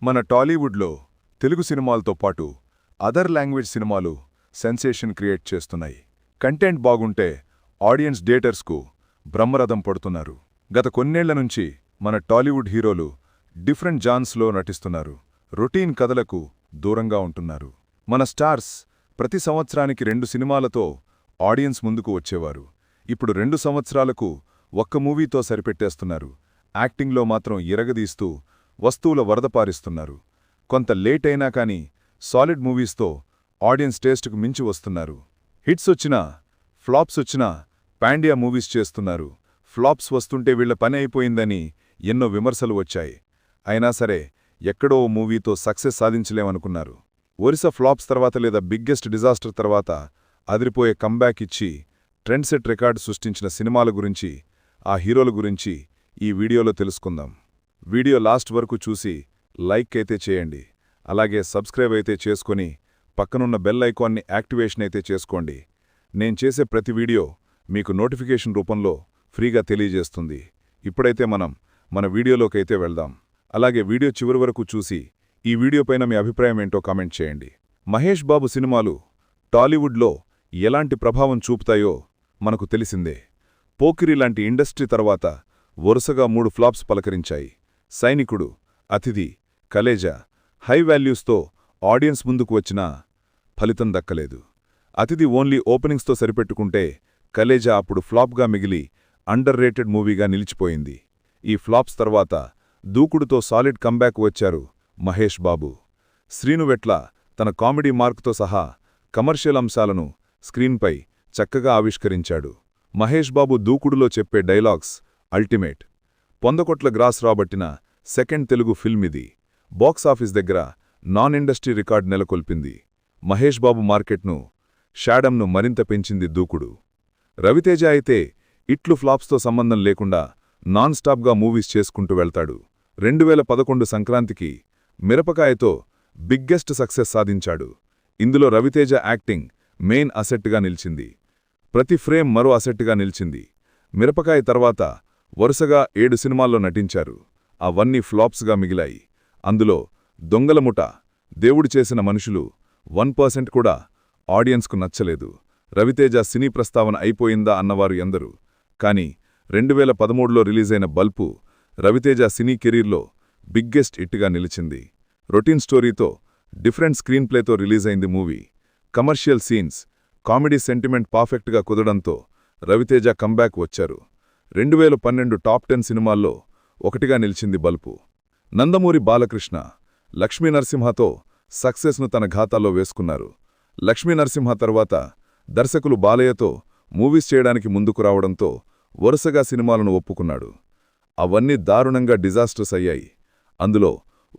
మన టాలీవుడ్లో తెలుగు సినిమాలతో పాటు అదర్ లాంగ్వేజ్ సినిమాలు సెన్సేషన్ క్రియేట్ చేస్తున్నాయి. కంటెంట్ బాగుంటే ఆడియన్స్ డేటర్స్కు బ్రహ్మరథం పడుతున్నారు. గత కొన్నేళ్ల నుంచి మన టాలీవుడ్ హీరోలు డిఫరెంట్ జాన్స్లో నటిస్తున్నారు. రొటీన్ కథలకు దూరంగా ఉంటున్నారు. మన స్టార్స్ ప్రతి సంవత్సరానికి 2 సినిమాలతో ఆడియన్స్ ముందుకు వచ్చేవారు. ఇప్పుడు 2 సంవత్సరాలకు ఒక్క మూవీతో సరిపెట్టేస్తున్నారు. యాక్టింగ్లో మాత్రం ఇరగదీస్తూ వస్తువుల వరదపారిస్తున్నారు. కొంత లేట్ అయినా కానీ సాలిడ్ మూవీస్తో ఆడియన్స్ టేస్టుకు మించి వస్తున్నారు. హిట్స్ వచ్చినా ఫ్లాప్స్ వచ్చినా పాండియా మూవీస్ చేస్తున్నారు. ఫ్లాప్స్ వస్తుంటే వీళ్ల పని అయిపోయిందని ఎన్నో విమర్శలు వచ్చాయి. అయినా సరే ఎక్కడో మూవీతో సక్సెస్ సాధించలేమనుకున్నారు. ఒరిస ఫ్లాప్స్ తర్వాత లేదా బిగ్గెస్ట్ డిజాస్టర్ తర్వాత అదిరిపోయే కంబ్యాక్ ఇచ్చి ట్రెండ్ సెట్ రికార్డు సృష్టించిన సినిమాల గురించి, ఆ హీరోల గురించి ఈ వీడియోలో తెలుసుకుందాం. వీడియో లాస్ట్ వరకు చూసి లైక్ అయితే చేయండి. అలాగే సబ్స్క్రైబ్ అయితే చేసుకొని పక్కనున్న బెల్ ఐకాన్ని యాక్టివేషన్ అయితే చేసుకోండి. నేను చేసే ప్రతి వీడియో మీకు నోటిఫికేషన్ రూపంలో ఫ్రీగా తెలియజేస్తుంది. ఇప్పుడైతే మన వీడియోలోకైతే వెళ్దాం. అలాగే వీడియో చివరి వరకు చూసి ఈ వీడియోపైన మీ అభిప్రాయం ఏంటో కామెంట్ చేయండి. మహేష్ బాబు సినిమాలు టాలీవుడ్లో ఎలాంటి ప్రభావం చూపుతాయో మనకు తెలిసిందే. పోకిరి లాంటి ఇండస్ట్రీ తర్వాత వరుసగా 3 ఫ్లాప్స్ పలకరించాయి. సైనికుడు, అతిథి, కలేజా హై వాల్యూస్తో ఆడియన్స్ ముందుకు వచ్చినా ఫలితం దక్కలేదు. అతిథి ఓన్లీ ఓపెనింగ్స్తో సరిపెట్టుకుంటే కలేజా అప్పుడు ఫ్లాప్గా మిగిలి అండర్ రేటెడ్ మూవీగా నిలిచిపోయింది. ఈ ఫ్లాప్స్ తర్వాత దూకుడుతో సాలిడ్ కంబ్యాక్ వచ్చారు మహేష్ బాబు. శ్రీనువెట్ల తన కామెడీ మార్క్తో సహా కమర్షియల్ అంశాలను స్క్రీన్పై చక్కగా ఆవిష్కరించాడు. మహేష్ బాబు దూకుడులో చెప్పే డైలాగ్స్ అల్టిమేట్. 100 కోట్ల గ్రాస్ రాబట్టిన సెకండ్ తెలుగు ఫిల్మ్ ఇది. బాక్సాఫీస్ దగ్గర non industry record నెలకొల్పింది. Mahesh Babu మార్కెట్ను, షాడమ్ను మరింత పెంచింది దూకుడు. రవితేజ అయితే ఇట్లు ఫ్లాప్స్తో సంబంధం లేకుండా నాన్ స్టాప్గా మూవీస్ చేసుకుంటూ వెళ్తాడు. 2011 సంక్రాంతికి మిరపకాయతో బిగ్గెస్ట్ సక్సెస్ సాధించాడు. ఇందులో రవితేజ యాక్టింగ్ మెయిన్ అసెట్గా నిలిచింది. ప్రతి ఫ్రేమ్ మరో అసెట్గా నిలిచింది. మిరపకాయ తర్వాత వరుసగా 7 సినిమాల్లో నటించారు. అవన్నీ ఫ్లాప్స్గా మిగిలాయి. అందులో దొంగలముఠ, దేవుడు చేసిన మనుషులు 1% కూడా ఆడియన్స్కు నచ్చలేదు. రవితేజ సినీ ప్రస్తావన అయిపోయిందా అన్నవారు ఎందరు. కానీ 2013లో రిలీజైన బల్పు రవితేజ సినీ కెరీర్లో బిగ్గెస్ట్ హిట్గా నిలిచింది. రొటీన్ స్టోరీతో డిఫరెంట్ స్క్రీన్ ప్లేతో రిలీజైంది movie. Commercial scenes, comedy sentiment పర్ఫెక్ట్గా కుదరడంతో రవితేజ కంబ్యాక్ వచ్చారు. 2012 టాప్ 10 సినిమాల్లో ఒకటిగా నిలిచింది బల్పు. నందమూరి బాలకృష్ణ లక్ష్మీనరసింహతో సక్సెస్ను తన ఖాతాలో వేసుకున్నారు. లక్ష్మీనరసింహ తర్వాత దర్శకులు బాలయ్యతో మూవీస్ చేయడానికి ముందుకు రావడంతో వరుసగా సినిమాలను ఒప్పుకున్నాడు. అవన్నీ దారుణంగా డిజాస్టర్స్ అయ్యాయి. అందులో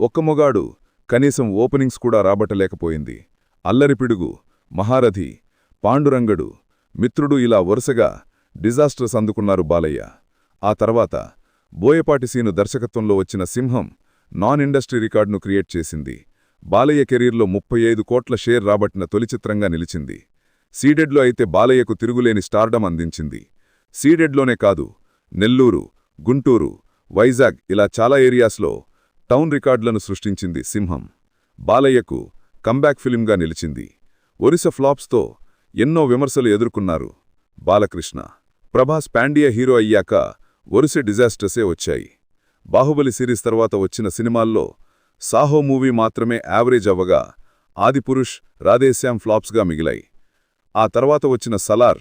ఒక్క మొగాడు కనీసం ఓపెనింగ్స్ కూడా రాబట్టలేకపోయింది. అల్లరిపిడుగు, మహారథి, పాండురంగడు, మిత్రుడు ఇలా వరుసగా డిజాస్టర్స్ అందుకున్నారు బాలయ్య. ఆ తర్వాత బోయపాటి సీను దర్శకత్వంలో వచ్చిన సింహం నాన్ ఇండస్ట్రీ రికార్డును క్రియేట్ చేసింది. బాలయ్య కెరీర్లో 35 కోట్ల షేర్ రాబట్టిన తొలి చిత్రంగా నిలిచింది. సీడెడ్లో అయితే బాలయ్యకు తిరుగులేని స్టార్డమ్ అందించింది. సీడెడ్లోనే కాదు, నెల్లూరు, గుంటూరు, వైజాగ్ ఇలా చాలా ఏరియాస్లో టౌన్ రికార్డులను సృష్టించింది సింహం. బాలయ్యకు కంబ్యాక్ ఫిలింగా నిలిచింది. ఒరిస ఫ్లాప్స్తో ఎన్నో విమర్శలు ఎదుర్కొన్నారు బాలకృష్ణ. ప్రభాస్ పాండియా హీరో అయ్యాక వరుస డిజాస్టర్సే వచ్చాయి. బాహుబలి సిరీస్ తర్వాత వచ్చిన సినిమాల్లో సాహో మూవీ మాత్రమే యావరేజ్ అవ్వగా ఆదిపురుష్, రాధేశ్యామ్ ఫ్లాప్స్గా మిగిలాయి. ఆ తర్వాత వచ్చిన సలార్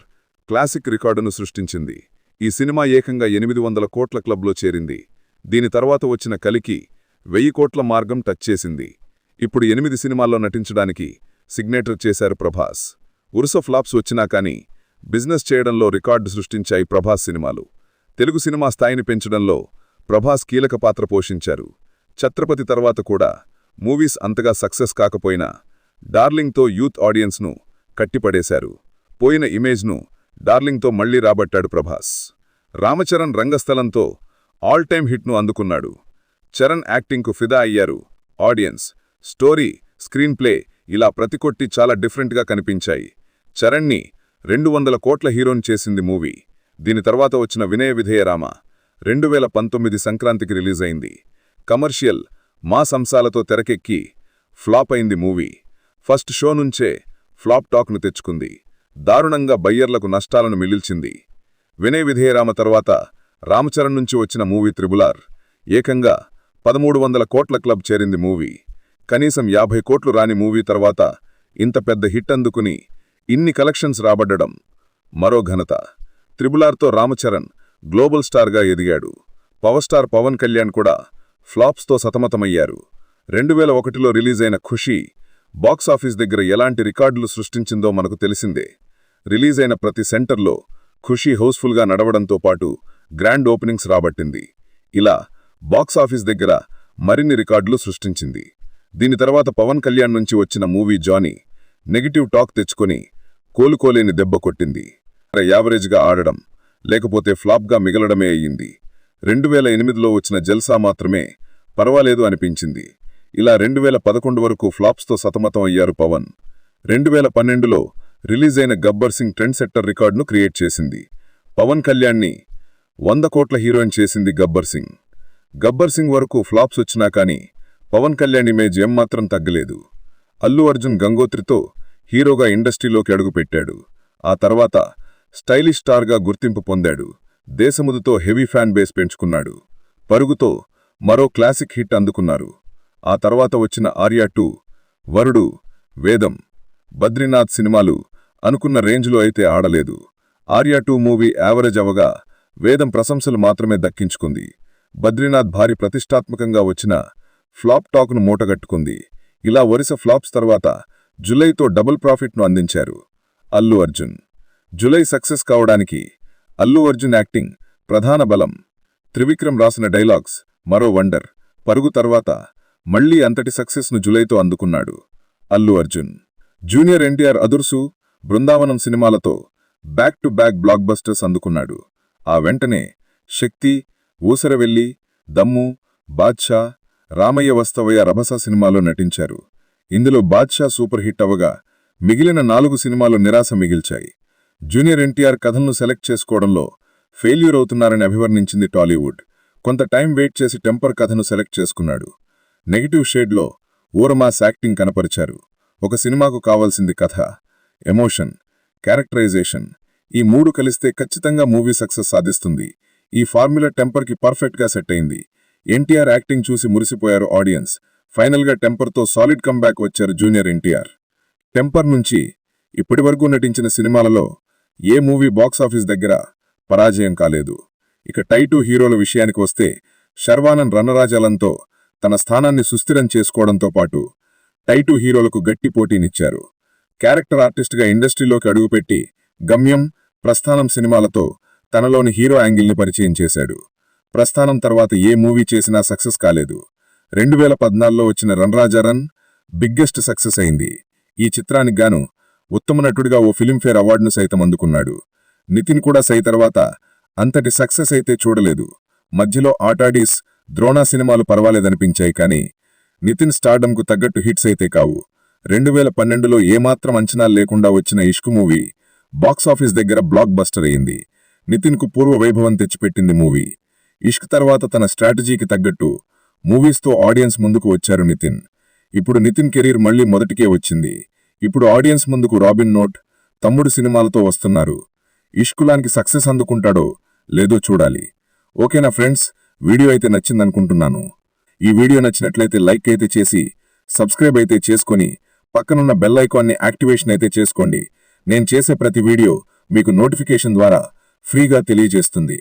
క్లాసిక్ రికార్డును సృష్టించింది. ఈ సినిమా ఏకంగా 800 కోట్ల క్లబ్లో చేరింది. దీని తర్వాత వచ్చిన కలికి 1000 కోట్ల మార్గం టచ్ చేసింది. ఇప్పుడు 8 సినిమాల్లో నటించడానికి సిగ్నేచర్ చేశారు ప్రభాస్. వరుస ఫ్లాప్స్ వచ్చినా కానీ బిజినెస్ చేయడంలో రికార్డు సృష్టించాయి ప్రభాస్ సినిమాలు. తెలుగు సినిమా స్థాయిని పెంచడంలో ప్రభాస్ కీలక పాత్ర పోషించారు. ఛత్రపతి తర్వాత కూడా మూవీస్ అంతగా సక్సెస్ కాకపోయినా డార్లింగ్తో యూత్ ఆడియన్స్ను కట్టిపడేశారు. పోయిన ఇమేజ్ను డార్లింగ్తో మళ్లీ రాబట్టాడు ప్రభాస్. రామచరణ్ రంగస్థలంతో ఆల్ టైమ్ హిట్ను అందుకున్నాడు. చరణ్ యాక్టింగ్కు ఫిదా అయ్యారు ఆడియన్స్. స్టోరీ, స్క్రీన్ ప్లే ఇలా ప్రతికొట్టి చాలా డిఫరెంట్గా కనిపించాయి. చరణ్ని 200 కోట్ల హీరోని చేసింది మూవీ. దీని తర్వాత వచ్చిన వినయ విధేయ రామ 2019 సంక్రాంతికి రిలీజ్ అయింది. కమర్షియల్, మాస్ అంశాలతో తెరకెక్కి ఫ్లాప్ అయింది మూవీ. ఫస్ట్ షో నుంచే ఫ్లాప్ టాక్ను తెచ్చుకుంది. దారుణంగా బయ్యర్లకు నష్టాలను మిగిల్చింది. వినయ విధేయరామ తర్వాత రామచరణ్ నుంచి వచ్చిన మూవీ త్రిబుల్ ఏకంగా 1300 కోట్ల క్లబ్ చేరింది మూవీ. కనీసం 50 కోట్లు రాని మూవీ తర్వాత ఇంత పెద్ద హిట్ అందుకుని ఇన్ని కలెక్షన్స్ రాబడ్డడం మరో ఘనత. త్రిబుల్తో రామచరణ్ గ్లోబల్ స్టార్గా ఎదిగాడు. పవర్ స్టార్ పవన్ కళ్యాణ్ కూడా ఫ్లాప్స్తో సతమతమయ్యారు. 2001లో రిలీజైన ఖుషీ బాక్సాఫీస్ దగ్గర ఎలాంటి రికార్డులు సృష్టించిందో మనకు తెలిసిందే. రిలీజైన ప్రతి సెంటర్లో ఖుషీ హౌస్ఫుల్గా నడవడంతో పాటు గ్రాండ్ ఓపెనింగ్స్ రాబట్టింది. ఇలా బాక్సాఫీస్ దగ్గర మరిన్ని రికార్డులు సృష్టించింది. దీని తర్వాత పవన్ కళ్యాణ్ నుంచి వచ్చిన మూవీ జానీ నెగిటివ్ టాక్ తెచ్చుకొని కోలుకోలేని దెబ్బ కొట్టింది. యావరేజ్గా ఆడడం లేకపోతే ఫ్లాప్గా మిగలడమే అయ్యింది. 2008లో వచ్చిన జల్సా మాత్రమే పర్వాలేదు అనిపించింది. ఇలా 2011 వరకు ఫ్లాప్స్తో సతమతం అయ్యారు పవన్. 2012లో రిలీజైన గబ్బర్ సింగ్ ట్రెండ్ సెట్టర్ రికార్డును క్రియేట్ చేసింది. పవన్ కళ్యాణ్ని 100 కోట్ల హీరోయిన్ చేసింది గబ్బర్ సింగ్. గబ్బర్ సింగ్ వరకు ఫ్లాప్స్ వచ్చినా కానీ పవన్ కళ్యాణ్ ఇమేజ్ ఏమాత్రం తగ్గలేదు. అల్లు అర్జున్ గంగోత్రితో హీరోగా ఇండస్ట్రీలోకి అడుగుపెట్టాడు. ఆ తర్వాత స్టైలిష్ స్టార్గా గుర్తింపు పొందాడు. దేశముదుతో హెవీ ఫ్యాన్ బేస్ పెంచుకున్నాడు. పరుగుతో మరో క్లాసిక్ హిట్ అందుకున్నారు. ఆ తర్వాత వచ్చిన ఆర్యా 2, వరుడు, వేదం, బద్రీనాథ్ సినిమాలు అనుకున్న రేంజ్లో అయితే ఆడలేదు. ఆర్యా 2 మూవీ యావరేజ్ అవగా వేదం ప్రశంసలు మాత్రమే దక్కించుకుంది. బద్రీనాథ్ భారీ ప్రతిష్టాత్మకంగా వచ్చిన ఫ్లాప్ టాక్ను మూటగట్టుకుంది. ఇలా వరుస ఫ్లాప్స్ తర్వాత జులైతో డబుల్ ప్రాఫిట్ను అందించారు అల్లు అర్జున్. జులై సక్సెస్ కావడానికి అల్లు అర్జున్ యాక్టింగ్ ప్రధాన బలం. త్రివిక్రమ్ రాసిన డైలాగ్స్ మరో వండర్. పరుగు తర్వాత మళ్లీ అంతటి సక్సెస్ను జులైతో అందుకున్నాడు అల్లు అర్జున్. జూనియర్ ఎన్టీఆర్ అదుర్సు, బృందావనం సినిమాలతో back to back black busters అందుకున్నాడు. ఆ వెంటనే శక్తి, ఊసరవెల్లి, దమ్ము, బాద్షా, రామయ్య వస్తవయ్య రభస సినిమాలో నటించారు. ఇందులో బాద్షా సూపర్ హిట్ అవగా మిగిలిన 4 సినిమాలు నిరాశ మిగిల్చాయి. జూనియర్ ఎన్టీఆర్ కథలను సెలెక్ట్ చేసుకోవడంలో ఫెయిల్యూర్ అవుతున్నారని అభివర్ణించింది టాలీవుడ్. కొంత టైం వెయిట్ చేసి టెంపర్ కథను సెలెక్ట్ చేసుకున్నాడు. నెగిటివ్ షేడ్లో ఊరమాస్ యాక్టింగ్ కనపరిచారు. ఒక సినిమాకు కావాల్సింది కథ, ఎమోషన్, క్యారెక్టరైజేషన్. ఈ 3 కలిస్తే ఖచ్చితంగా మూవీ సక్సెస్ సాధిస్తుంది. ఈ ఫార్ములా టెంపర్కి పర్ఫెక్ట్గా సెట్ అయింది. ఎన్టీఆర్ యాక్టింగ్ చూసి మురిసిపోయారు ఆడియన్స్. ఫైనల్గా టెంపర్తో సాలిడ్ కంబ్యాక్ వచ్చారు జూనియర్ ఎన్టీఆర్. టెంపర్ నుంచి ఇప్పటివరకు నటించిన సినిమాలలో ఏ మూవీ బాక్సాఫీస్ దగ్గర పరాజయం కాలేదు. ఇక టైటూ హీరోల విషయానికి వస్తే శర్వానంద్ రణరాజాలంతో తన స్థానాన్ని సుస్థిరం చేసుకోవడంతో పాటు టైటూ హీరోలకు గట్టి పోటీనిచ్చారు. క్యారెక్టర్ ఆర్టిస్ట్గా ఇండస్ట్రీలోకి అడుగుపెట్టి గమ్యం, ప్రస్థానం సినిమాలతో తనలోని హీరో యాంగిల్ని పరిచయం చేశాడు. ప్రస్థానం తర్వాత ఏ మూవీ చేసినా సక్సెస్ కాలేదు. 2014లో వచ్చిన రణరాజా రన్ బిగ్గెస్ట్ సక్సెస్ అయింది. ఈ చిత్రానికి గాను ఉత్తమ నటుడిగా ఓ ఫిలింఫేర్ అవార్డును సైతం అందుకున్నాడు. నితిన్ కూడా సై తర్వాత అంతటి సక్సెస్ అయితే చూడలేదు. మధ్యలో ఆటాడీస్, ద్రోణా సినిమాలు పర్వాలేదనిపించాయి కానీ నితిన్ స్టార్డమ్కు తగ్గట్టు హిట్స్ అయితే కావు. 2012లో ఏమాత్రం అంచనాలు లేకుండా వచ్చిన ఇష్క్ మూవీ బాక్సాఫీస్ దగ్గర బ్లాక్ బస్టర్ అయింది. నితిన్కు పూర్వ వైభవం తెచ్చిపెట్టింది మూవీ. ఇష్క్ తర్వాత తన స్ట్రాటజీకి తగ్గట్టు మూవీస్తో ఆడియన్స్ ముందుకు వచ్చారు నితిన్. ఇప్పుడు నితిన్ కెరీర్ మళ్లీ మొదటికే వచ్చింది. ఇప్పుడు ఆడియన్స్ ముందుకు రాబిన్ నోట్, తమ్ముడు సినిమాలతో వస్తున్నారు. ఇష్కులానికి సక్సెస్ అందుకుంటాడో లేదో చూడాలి. ఓకేనా ఫ్రెండ్స్, వీడియో అయితే నచ్చిందనుకుంటున్నాను. ఈ వీడియో నచ్చినట్లయితే లైక్ అయితే చేసి సబ్స్క్రైబ్ అయితే చేసుకొని పక్కనున్న బెల్ ఐకాన్ని యాక్టివేషన్ అయితే చేసుకోండి. నేను చేసే ప్రతి వీడియో మీకు నోటిఫికేషన్ ద్వారా ఫ్రీగా తెలియజేస్తుంది.